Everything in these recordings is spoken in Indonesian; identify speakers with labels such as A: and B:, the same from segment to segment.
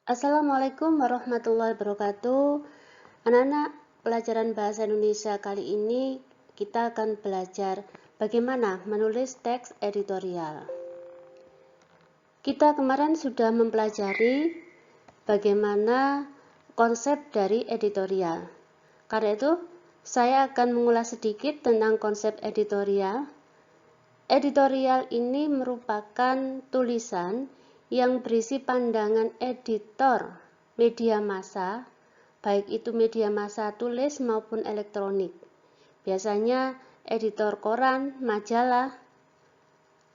A: Assalamualaikum warahmatullahi wabarakatuh. Anak-anak, pelajaran bahasa Indonesia kali ini kita akan belajar bagaimana menulis teks editorial. Kita kemarin sudah mempelajari bagaimana konsep dari editorial. Karena itu, saya akan mengulas sedikit tentang konsep editorial. Editorial ini merupakan tulisan yang berisi pandangan editor media massa, baik itu media massa tulis maupun elektronik. Biasanya editor koran, majalah.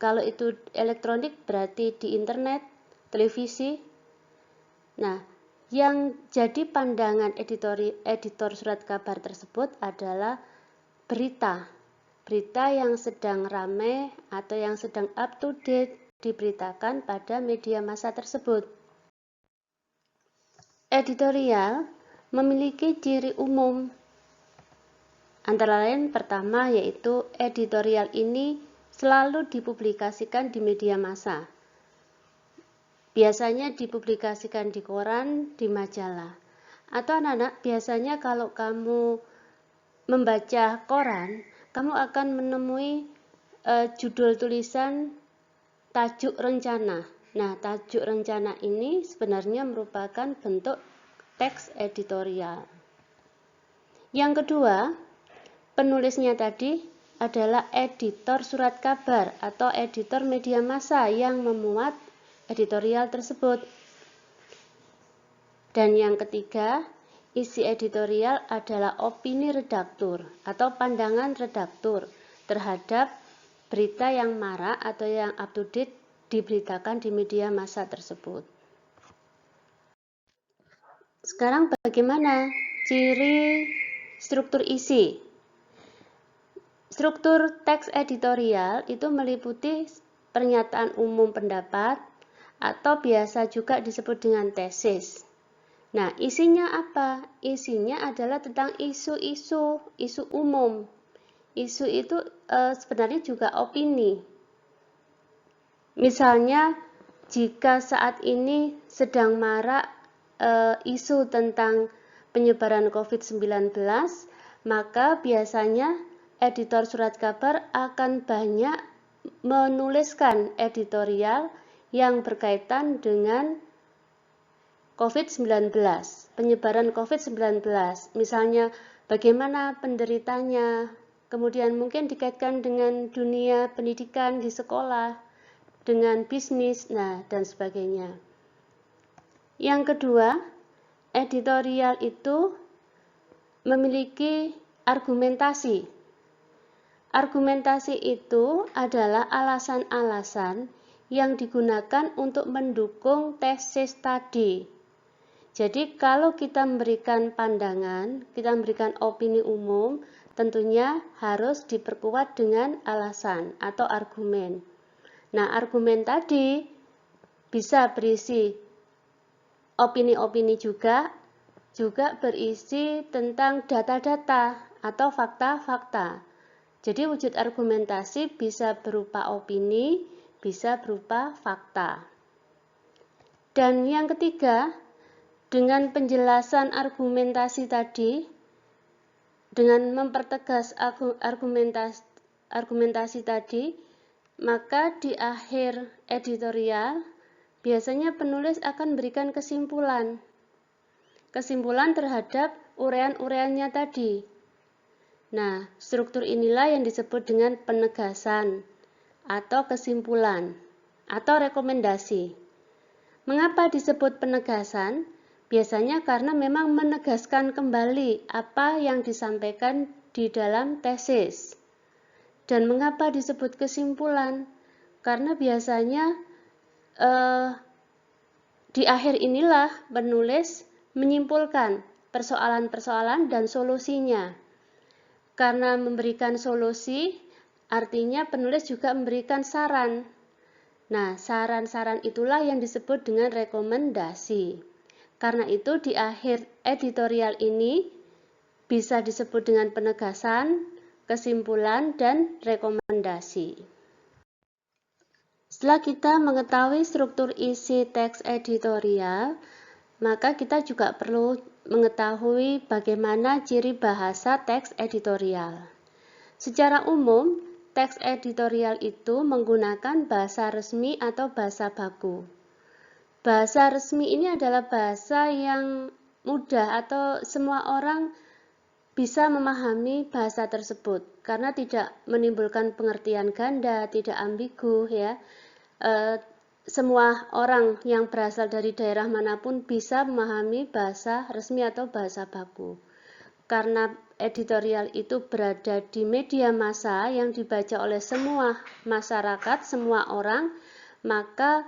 A: Kalau itu elektronik berarti di internet, televisi. Nah, yang jadi pandangan editor surat kabar tersebut adalah berita. Berita yang sedang ramai atau yang sedang up to date diberitakan pada media massa tersebut. Editorial memiliki ciri umum. Antara lain pertama yaitu editorial ini selalu dipublikasikan di media massa. Biasanya dipublikasikan di koran, di majalah. Atau anak-anak, biasanya kalau kamu membaca koran, kamu akan menemui judul tulisan tajuk rencana. Nah, tajuk rencana ini sebenarnya merupakan bentuk teks editorial. Yang kedua, penulisnya tadi adalah editor surat kabar atau editor media massa yang memuat editorial tersebut. Dan yang ketiga, isi editorial adalah opini redaktur atau pandangan redaktur terhadap berita yang marak atau yang up to date diberitakan di media massa tersebut. Sekarang bagaimana ciri struktur isi? Struktur teks editorial itu meliputi pernyataan umum pendapat atau biasa juga disebut dengan tesis. Nah, isinya apa? Isinya adalah tentang isu umum. Isu itu sebenarnya juga opini. Misalnya, jika saat ini sedang marak isu tentang penyebaran COVID-19, maka biasanya editor surat kabar akan banyak menuliskan editorial yang berkaitan dengan COVID-19, penyebaran COVID-19. Misalnya, bagaimana penderitanya, kemudian mungkin dikaitkan dengan dunia pendidikan di sekolah, dengan bisnis, dan sebagainya. Yang kedua, editorial itu memiliki argumentasi. Argumentasi itu adalah alasan-alasan yang digunakan untuk mendukung tesis tadi. Jadi kalau kita memberikan pandangan, kita memberikan opini umum, tentunya harus diperkuat dengan alasan atau argumen. Nah, argumen tadi bisa berisi opini-opini juga berisi tentang data-data atau fakta-fakta. Jadi wujud argumentasi bisa berupa opini, bisa berupa fakta. Dan yang ketiga, dengan penjelasan argumentasi tadi, dengan mempertegas argumentasi tadi, maka di akhir editorial biasanya penulis akan berikan kesimpulan terhadap uraian-uraiannya tadi. Nah, struktur inilah yang disebut dengan penegasan atau kesimpulan atau rekomendasi. Mengapa disebut penegasan? Biasanya karena memang menegaskan kembali apa yang disampaikan di dalam tesis. Dan mengapa disebut kesimpulan? Karena biasanya di akhir inilah penulis menyimpulkan persoalan-persoalan dan solusinya. Karena memberikan solusi, artinya penulis juga memberikan saran. Nah, saran-saran itulah yang disebut dengan rekomendasi. Karena itu di akhir editorial ini bisa disebut dengan penegasan, kesimpulan, dan rekomendasi. Setelah kita mengetahui struktur isi teks editorial, maka kita juga perlu mengetahui bagaimana ciri bahasa teks editorial. Secara umum, teks editorial itu menggunakan bahasa resmi atau bahasa baku. Bahasa resmi ini adalah bahasa yang mudah atau semua orang bisa memahami bahasa tersebut karena tidak menimbulkan pengertian ganda, tidak ambigu ya. Semua orang yang berasal dari daerah manapun bisa memahami bahasa resmi atau bahasa baku. Karena editorial itu berada di media massa yang dibaca oleh semua masyarakat, semua orang, maka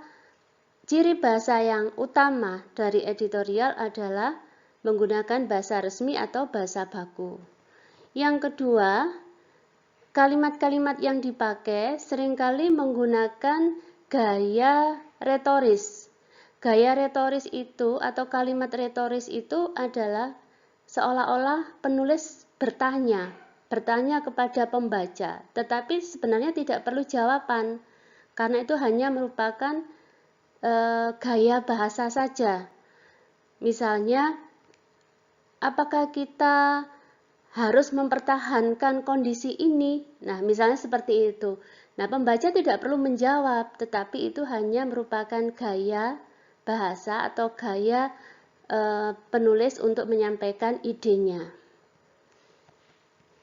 A: ciri bahasa yang utama dari editorial adalah menggunakan bahasa resmi atau bahasa baku. Yang kedua, kalimat-kalimat yang dipakai seringkali menggunakan gaya retoris. Gaya retoris itu atau kalimat retoris itu adalah seolah-olah penulis bertanya kepada pembaca, tetapi sebenarnya tidak perlu jawaban, karena itu hanya merupakan gaya bahasa saja. Misalnya, apakah kita harus mempertahankan kondisi ini? Nah, misalnya seperti itu. Nah, pembaca tidak perlu menjawab, tetapi itu hanya merupakan gaya bahasa atau gaya penulis untuk menyampaikan idenya.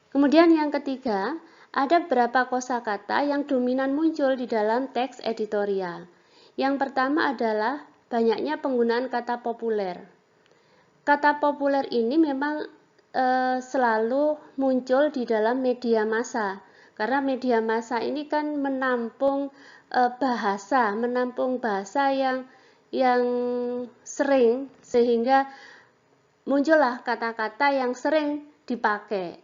A: Kemudian yang ketiga, ada beberapa kosakata yang dominan muncul di dalam teks editorial. Yang pertama adalah banyaknya penggunaan kata populer. Kata populer ini memang selalu muncul di dalam media massa, karena media massa ini kan menampung bahasa yang sering, sehingga muncullah kata-kata yang sering dipakai.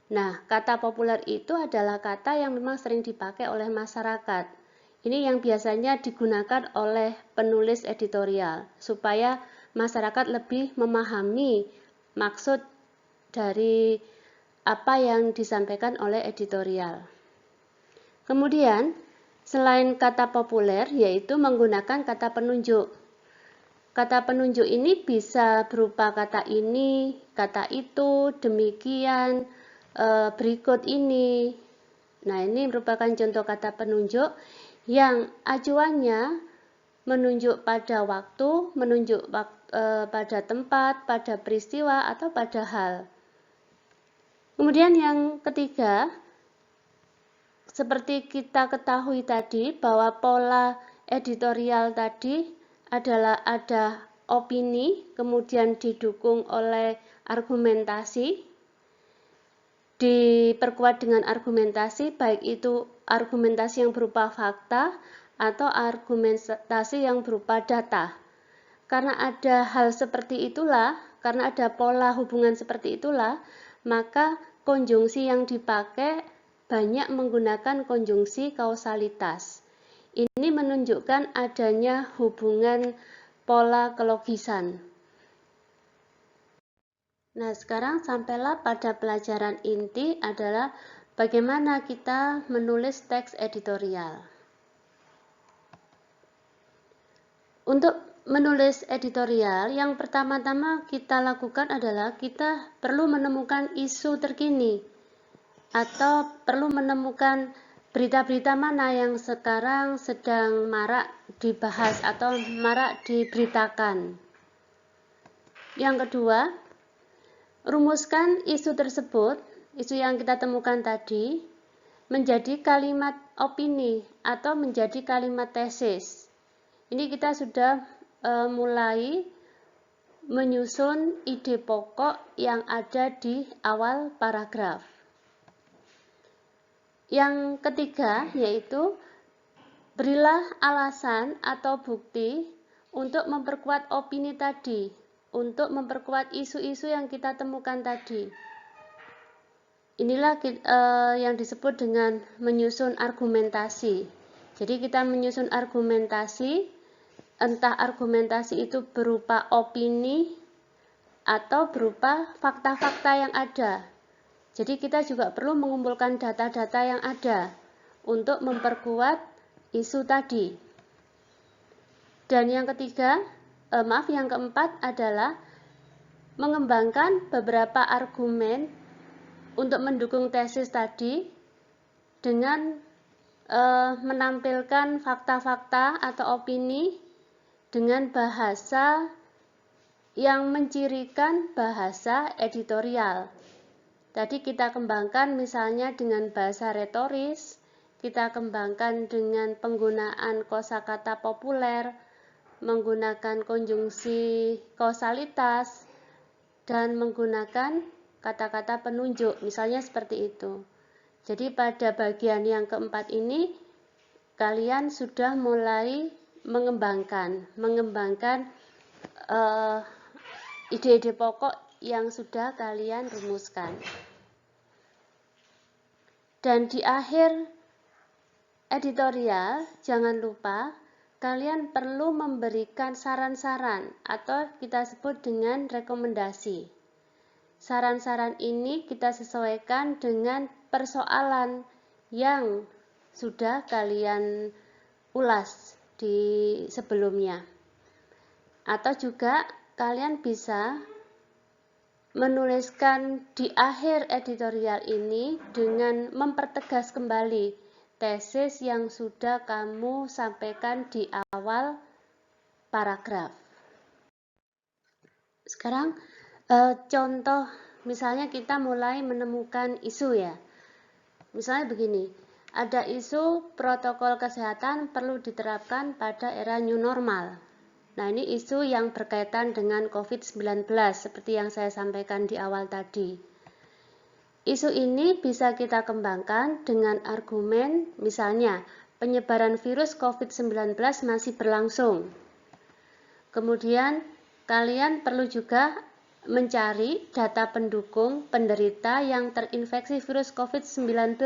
A: Nah, kata populer itu adalah kata yang memang sering dipakai oleh masyarakat. Ini yang biasanya digunakan oleh penulis editorial supaya masyarakat lebih memahami maksud dari apa yang disampaikan oleh editorial. Kemudian, selain kata populer, yaitu menggunakan kata penunjuk. Kata penunjuk ini bisa berupa kata ini, kata itu, demikian, berikut ini. Nah, ini merupakan contoh kata penunjuk yang acuannya menunjuk pada waktu, menunjuk pada tempat, pada peristiwa, atau pada hal. Kemudian yang ketiga, seperti kita ketahui tadi bahwa pola editorial tadi adalah ada opini, kemudian didukung oleh argumentasi, diperkuat dengan argumentasi, baik itu argumentasi yang berupa fakta atau argumentasi yang berupa data. Karena ada hal seperti itulah, karena ada pola hubungan seperti itulah, maka konjungsi yang dipakai banyak menggunakan konjungsi kausalitas. Ini menunjukkan adanya hubungan pola kelogisan. Nah, sekarang sampailah pada pelajaran inti adalah bagaimana kita menulis teks editorial. Untuk menulis editorial, yang pertama-tama kita lakukan adalah kita perlu menemukan isu terkini atau perlu menemukan berita-berita mana yang sekarang sedang marak dibahas atau marak diberitakan. Yang kedua, rumuskan isu tersebut, isu yang kita temukan tadi, menjadi kalimat opini atau menjadi kalimat tesis. Ini kita sudah mulai menyusun ide pokok yang ada di awal paragraf. Yang ketiga yaitu berilah alasan atau bukti untuk memperkuat opini tadi, untuk memperkuat isu-isu yang kita temukan tadi. Inilah yang disebut dengan menyusun argumentasi. Jadi kita menyusun argumentasi, entah argumentasi itu berupa opini atau berupa fakta-fakta yang ada. Jadi kita juga perlu mengumpulkan data-data yang ada untuk memperkuat isu tadi. Dan yang ketiga, yang keempat adalah mengembangkan beberapa argumen untuk mendukung tesis tadi dengan menampilkan fakta-fakta atau opini dengan bahasa yang mencirikan bahasa editorial. Tadi kita kembangkan misalnya dengan bahasa retoris, kita kembangkan dengan penggunaan kosakata populer, menggunakan konjungsi kausalitas, dan menggunakan kata-kata penunjuk, misalnya seperti itu. Jadi pada bagian yang keempat ini, kalian sudah mulai mengembangkan ide-ide pokok yang sudah kalian rumuskan. Dan di akhir editorial, jangan lupa kalian perlu memberikan saran-saran atau kita sebut dengan rekomendasi. Saran-saran ini kita sesuaikan dengan persoalan yang sudah kalian ulas di sebelumnya. Atau juga kalian bisa menuliskan di akhir editorial ini dengan mempertegas kembali tesis yang sudah kamu sampaikan di awal paragraf. Sekarang contoh, misalnya kita mulai menemukan isu ya. Misalnya begini, ada isu protokol kesehatan perlu diterapkan pada era new normal. Nah, ini isu yang berkaitan dengan COVID-19 seperti yang saya sampaikan di awal tadi. Isu ini bisa kita kembangkan dengan argumen misalnya penyebaran virus COVID-19 masih berlangsung. Kemudian kalian perlu juga mencari data pendukung penderita yang terinfeksi virus COVID-19.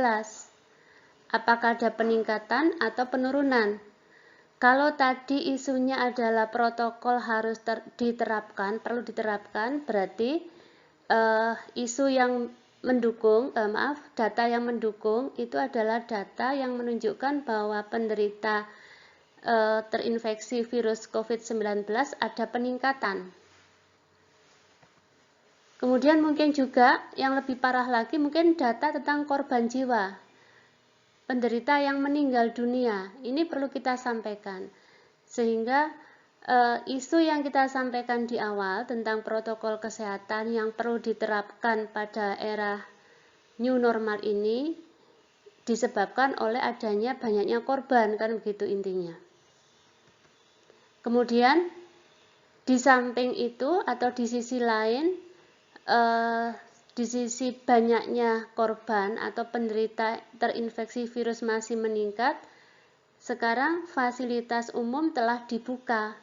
A: Apakah ada peningkatan atau penurunan? Kalau tadi isunya adalah protokol harus diterapkan, perlu diterapkan, berarti isu yang mendukung, data yang mendukung itu adalah data yang menunjukkan bahwa penderita terinfeksi virus COVID-19 ada peningkatan. Kemudian mungkin juga yang lebih parah lagi mungkin data tentang korban jiwa, penderita yang meninggal dunia. Ini perlu kita sampaikan sehingga isu yang kita sampaikan di awal tentang protokol kesehatan yang perlu diterapkan pada era new normal ini disebabkan oleh adanya banyaknya korban, kan begitu intinya. Kemudian di samping itu atau di sisi lain, di sisi banyaknya korban atau penderita terinfeksi virus masih meningkat, sekarang fasilitas umum telah dibuka,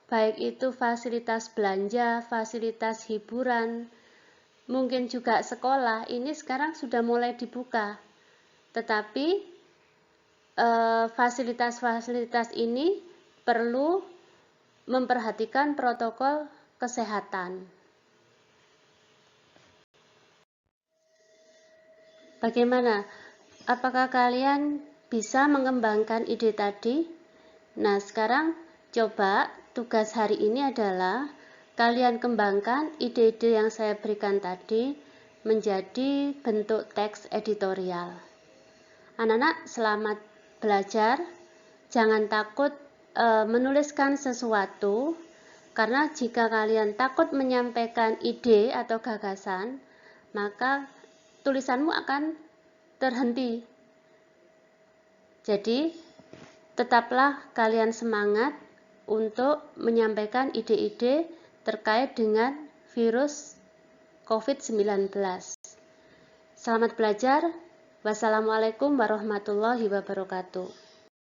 A: baik itu fasilitas belanja, fasilitas hiburan, mungkin juga sekolah, ini sekarang sudah mulai dibuka. Tetapi fasilitas-fasilitas ini perlu memperhatikan protokol kesehatan. Bagaimana? Apakah kalian bisa mengembangkan ide tadi? Nah, sekarang coba tugas hari ini adalah kalian kembangkan ide-ide yang saya berikan tadi menjadi bentuk teks editorial. Anak-anak, selamat belajar. Jangan takut menuliskan sesuatu, karena jika kalian takut menyampaikan ide atau gagasan, maka tulisanmu akan terhenti. Jadi, tetaplah kalian semangat untuk menyampaikan ide-ide terkait dengan virus COVID-19. Selamat belajar. Wassalamualaikum warahmatullahi wabarakatuh.